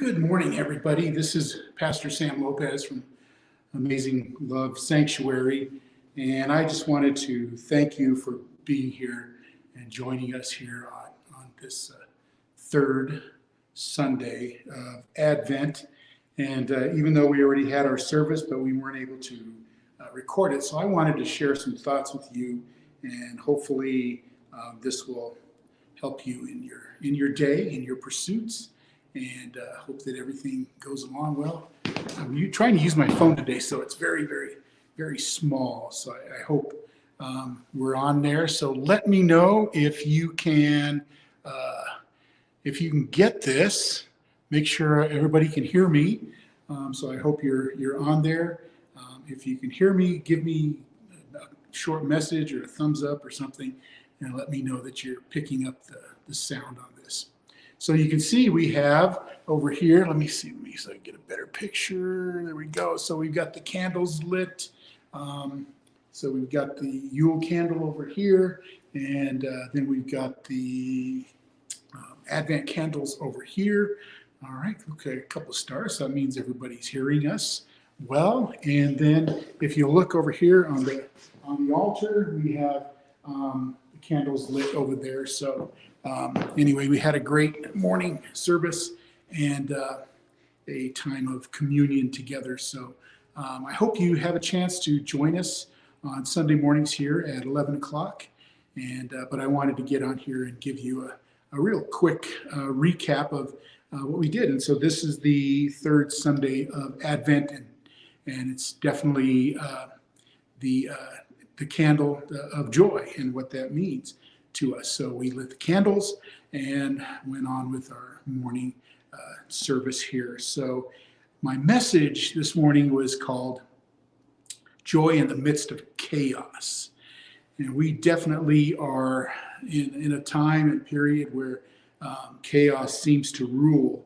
Good morning, everybody. This is Pastor Sam Lopez from Amazing Love Sanctuary, and I just wanted to thank you for being here and joining us here on this third Sunday of Advent. And even though we already had our service, but we weren't able to record it, so I wanted to share some thoughts with you, and hopefully this will help you in your day, in your pursuits. And hope that everything goes along well. I'm trying to use my phone today, so it's very, very, very small. So I hope we're on there. So let me know if you can get this. Make sure everybody can hear me. So I hope you're on there. If you can hear me, give me a short message or a thumbs up or something, and let me know that you're picking up the sound on this. So you can see we have over here, let me see so I can get a better picture. There we go. So we've got the candles lit. So we've got the Yule candle over here, and then we've got the Advent candles over here. All right, okay, a couple stars. So that means everybody's hearing us well. And then if you look over here on the altar, we have the candles lit over there. So anyway, we had a great morning service and a time of communion together. So I hope you have a chance to join us on Sunday mornings here at 11 o'clock. But I wanted to get on here and give you a real quick recap of what we did. And so this is the third Sunday of Advent, and it's definitely the candle of joy and what that means to us. So we lit the candles and went on with our morning service here. So my message this morning was called Joy in the Midst of Chaos. And we definitely are in a time and period where chaos seems to rule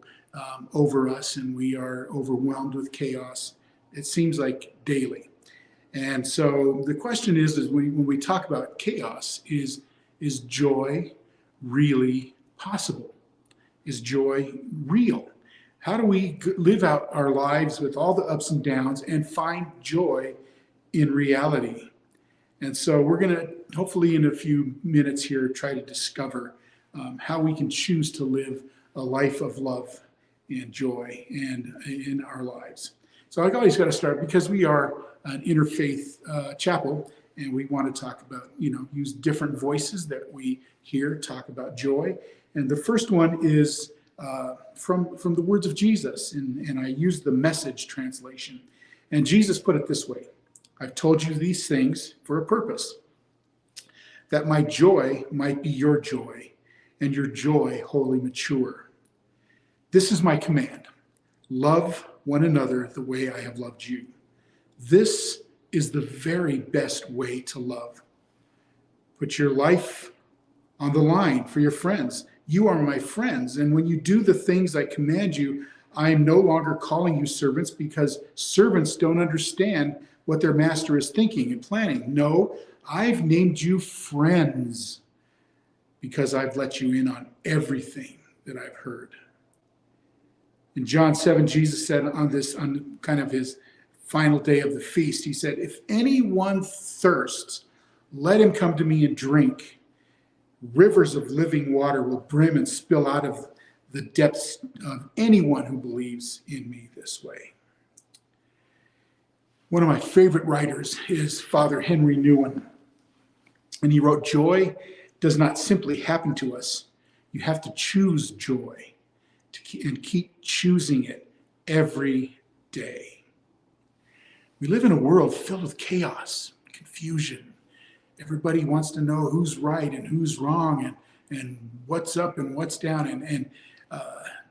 over us, and we are overwhelmed with chaos. It seems like daily. And so the question is when we talk about chaos, is joy really possible? Is joy real? How do we live out our lives with all the ups and downs and find joy in reality? And so we're going to, hopefully in a few minutes here, try to discover how we can choose to live a life of love and joy and in our lives. So I always got to start, because we are an interfaith chapel, and we want to talk about, use different voices that we hear talk about joy. And the first one is from the words of Jesus, and I use the Message translation. And Jesus put it this way: I've told you these things for a purpose, that my joy might be your joy, and your joy wholly mature. This is my command: love one another the way I have loved you. This is the very best way to love. Put your life on the line for your friends. You are my friends, and when you do the things I command you, I am no longer calling you servants, because servants don't understand what their master is thinking and planning. No, I've named you friends, because I've let you in on everything that I've heard. In John 7, Jesus said on kind of his final day of the feast, he said, if anyone thirsts, let him come to me and drink. Rivers of living water will brim and spill out of the depths of anyone who believes in me this way. One of my favorite writers is Father Henry Newen, and he wrote, joy does not simply happen to us. You have to choose joy and keep choosing it every day. We live in a world filled with chaos, confusion. Everybody wants to know who's right and who's wrong, and what's up and what's down. And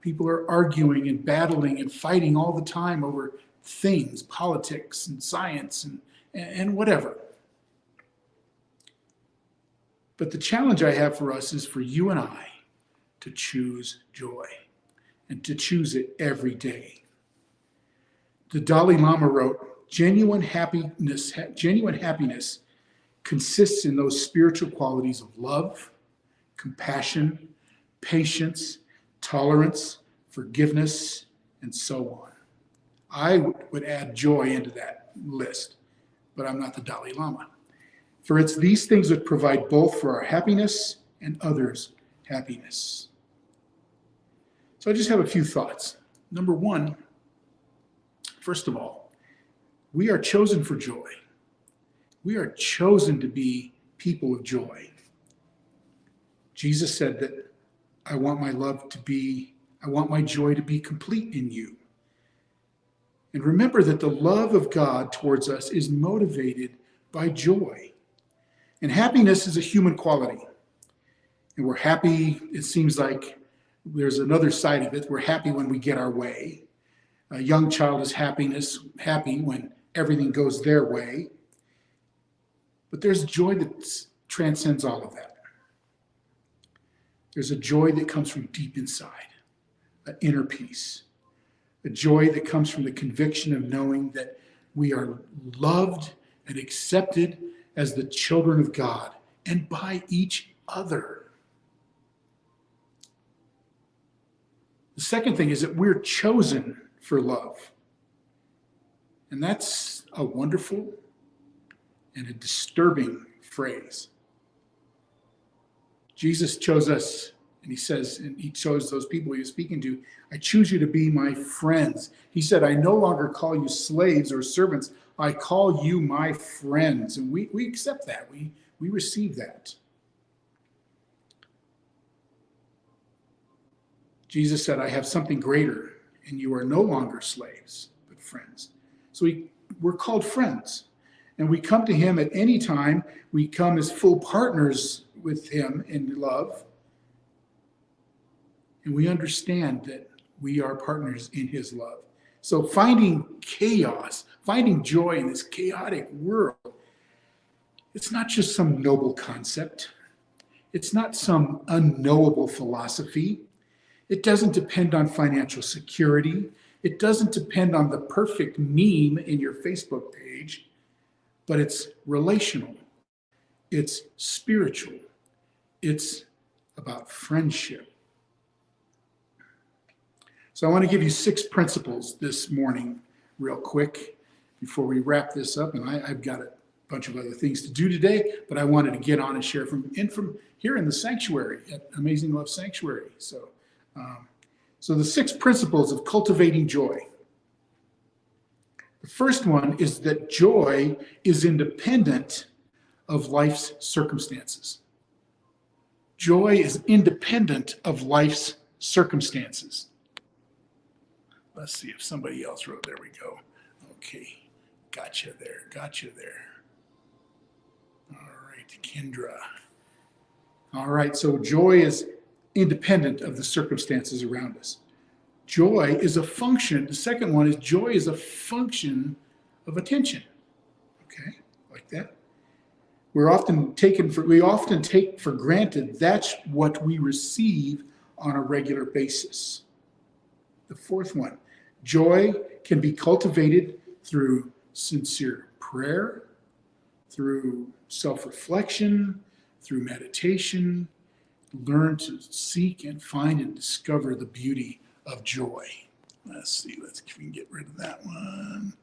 people are arguing and battling and fighting all the time over things, politics and science and whatever. But the challenge I have for us is for you and I to choose joy, and to choose it every day. The Dalai Lama wrote, genuine happiness consists in those spiritual qualities of love, compassion, patience, tolerance, forgiveness, and so on. I would add joy into that list, but I'm not the Dalai Lama. For it's these things that provide both for our happiness and others' happiness. So I just have a few thoughts. Number one, first of all, we are chosen for joy. We are chosen to be people of joy. Jesus said that I want my joy to be complete in you. And remember that the love of God towards us is motivated by joy. And happiness is a human quality. And we're happy, it seems like there's another side of it. We're happy when we get our way. A young child is happy when everything goes their way. But there's joy that transcends all of that. There's a joy that comes from deep inside, an inner peace, a joy that comes from the conviction of knowing that we are loved and accepted as the children of God and by each other. The second thing is that we're chosen for love. And that's a wonderful and a disturbing phrase. Jesus chose us, and he says, and he chose those people he was speaking to, I choose you to be my friends. He said, I no longer call you slaves or servants. I call you my friends. And we accept that. We receive that. Jesus said, I have something greater, and you are no longer slaves, but friends. So we're called friends. And we come to him at any time. We come as full partners with him in love. And we understand that we are partners in his love. So finding chaos, finding joy in this chaotic world, it's not just some noble concept. It's not some unknowable philosophy. It doesn't depend on financial security. It doesn't depend on the perfect meme in your Facebook page, but it's relational. It's spiritual. It's about friendship. So I want to give you 6 principles this morning real quick before we wrap this up. And I've got a bunch of other things to do today, but I wanted to get on and share from here in the sanctuary at Amazing Love Sanctuary. So the 6 principles of cultivating joy. The first one is that joy is independent of life's circumstances. Joy is independent of life's circumstances. Let's see if somebody else wrote. There we go. Okay. Gotcha there. All right, Kendra. All right, so joy is independent of the circumstances around us. Joy is a function. The second one is joy is a function of attention. Okay, like that. We often take for granted that's what we receive on a regular basis. The fourth one, joy can be cultivated through sincere prayer, through self-reflection, through meditation. Learn to seek and find and discover the beauty of joy. Let's see, if we can get rid of that one.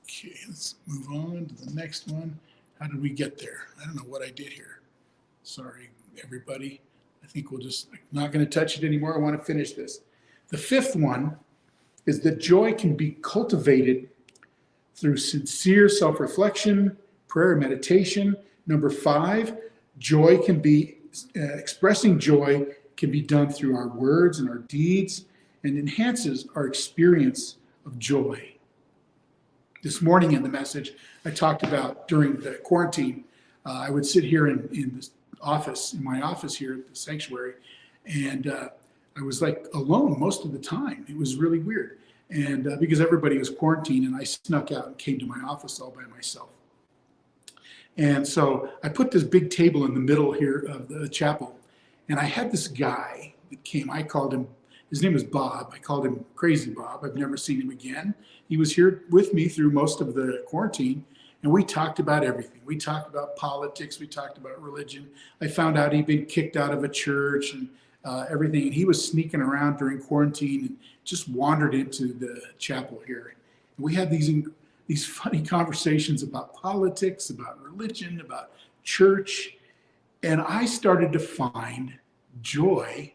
Okay, let's move on to the next one. How did we get there? I don't know what I did here. Sorry, everybody. I think I'm not going to touch it anymore. I want to finish this. The fifth one is that joy can be cultivated through sincere self-reflection, prayer, and meditation. Number 5, expressing joy can be done through our words and our deeds and enhances our experience of joy. This morning in the message, I talked about during the quarantine, I would sit here in my office here at the sanctuary, and I was like alone most of the time. It was really weird. And because everybody was quarantined, and I snuck out and came to my office all by myself. And so I put this big table in the middle here of the chapel, and I had this guy that came. I called him, his name is Bob. I called him Crazy Bob. I've never seen him again. He was here with me through most of the quarantine, and we talked about everything. We talked about politics. We talked about religion. I found out he'd been kicked out of a church, and everything. And he was sneaking around during quarantine and just wandered into the chapel here. And we had these funny conversations about politics, about religion, about church. And I started to find joy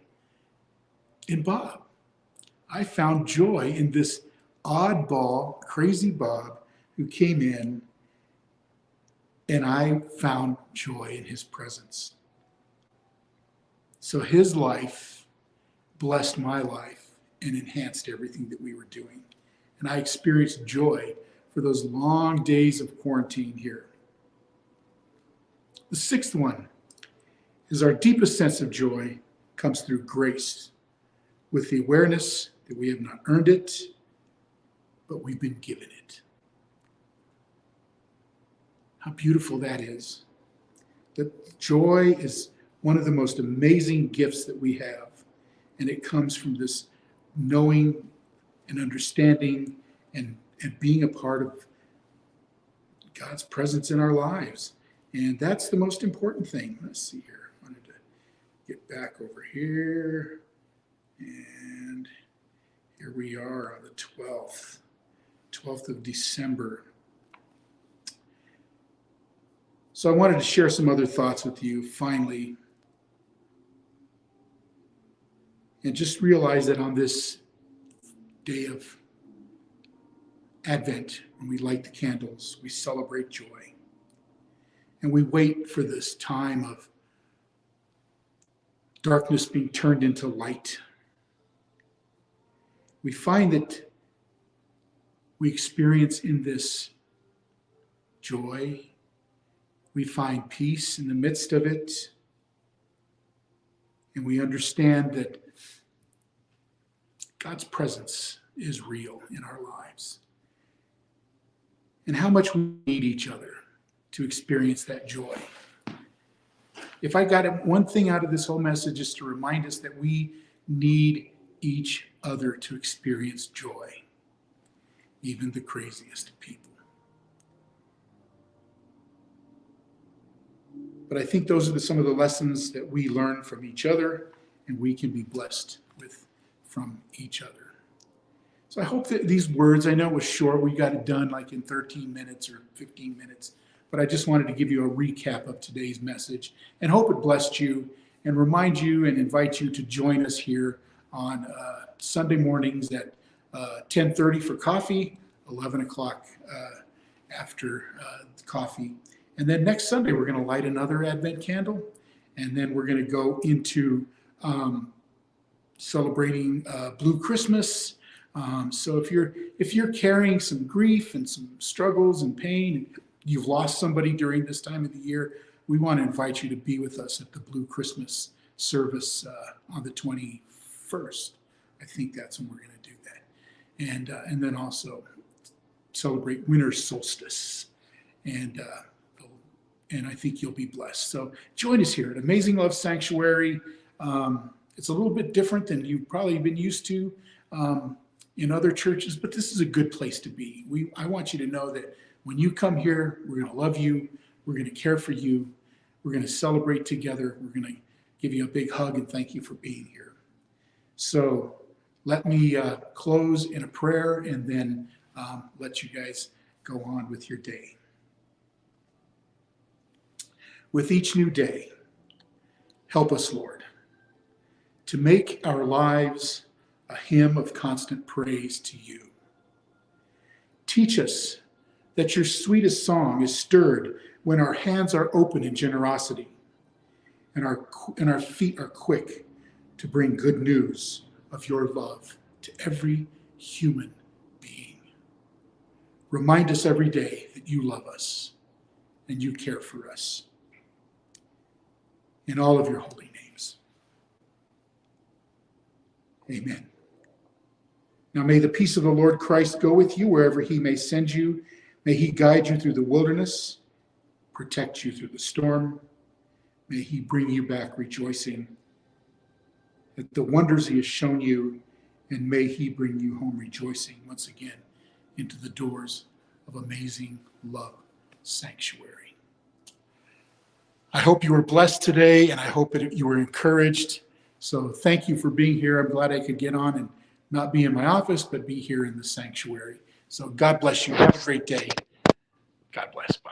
in Bob. I found joy in this oddball, crazy Bob who came in, and I found joy in his presence. So his life blessed my life and enhanced everything that we were doing. And I experienced joy for those long days of quarantine here. The sixth one is our deepest sense of joy comes through grace, with the awareness that we have not earned it, but we've been given it. How beautiful that is. That joy is one of the most amazing gifts that we have. And it comes from this knowing and understanding and being a part of God's presence in our lives. And that's the most important thing. Let's see here. I wanted to get back over here. And here we are on the 12th of December. So I wanted to share some other thoughts with you finally. And just realize that on this day of Advent, when we light the candles, we celebrate joy. And we wait for this time of darkness being turned into light. We find that we experience in this joy. We find peace in the midst of it. And we understand that God's presence is real in our lives. And how much we need each other to experience that joy. If I got one thing out of this whole message, is to remind us that we need each other to experience joy, even the craziest of people. But I think those are some of the lessons that we learn from each other, and we can be blessed with from each other. So I hope that these words, I know it was short, we got it done like in 13 minutes or 15 minutes, but I just wanted to give you a recap of today's message and hope it blessed you and remind you and invite you to join us here on Sunday mornings at 10:30 for coffee, 11 o'clock after coffee. And then next Sunday, we're going to light another Advent candle, and then we're going to go into celebrating Blue Christmas. So if you're carrying some grief and some struggles and pain, and you've lost somebody during this time of the year, we want to invite you to be with us at the Blue Christmas service on the 21st. I think that's when we're going to do that. And then also celebrate winter solstice. And I think you'll be blessed. So join us here at Amazing Love Sanctuary. It's a little bit different than you've probably been used to in other churches, but this is a good place to be. I want you to know that when you come here, we're going to love you. We're going to care for you. We're going to celebrate together. We're going to give you a big hug and thank you for being here. So let me close in a prayer and then let you guys go on with your day. With each new day, help us, Lord, to make our lives a hymn of constant praise to you. Teach us that your sweetest song is stirred when our hands are open in generosity and our feet are quick to bring good news of your love to every human being. Remind us every day that you love us and you care for us. In all of your holy names. Amen. Now may the peace of the Lord Christ go with you wherever he may send you. May he guide you through the wilderness, protect you through the storm. May he bring you back rejoicing at the wonders he has shown you, and may he bring you home rejoicing once again into the doors of Amazing Love Sanctuary. I hope you were blessed today, and I hope that you were encouraged So thank you for being here. I'm glad I could get on and not be in my office, but be here in the sanctuary. So God bless you. Have a great day. God bless. Bye.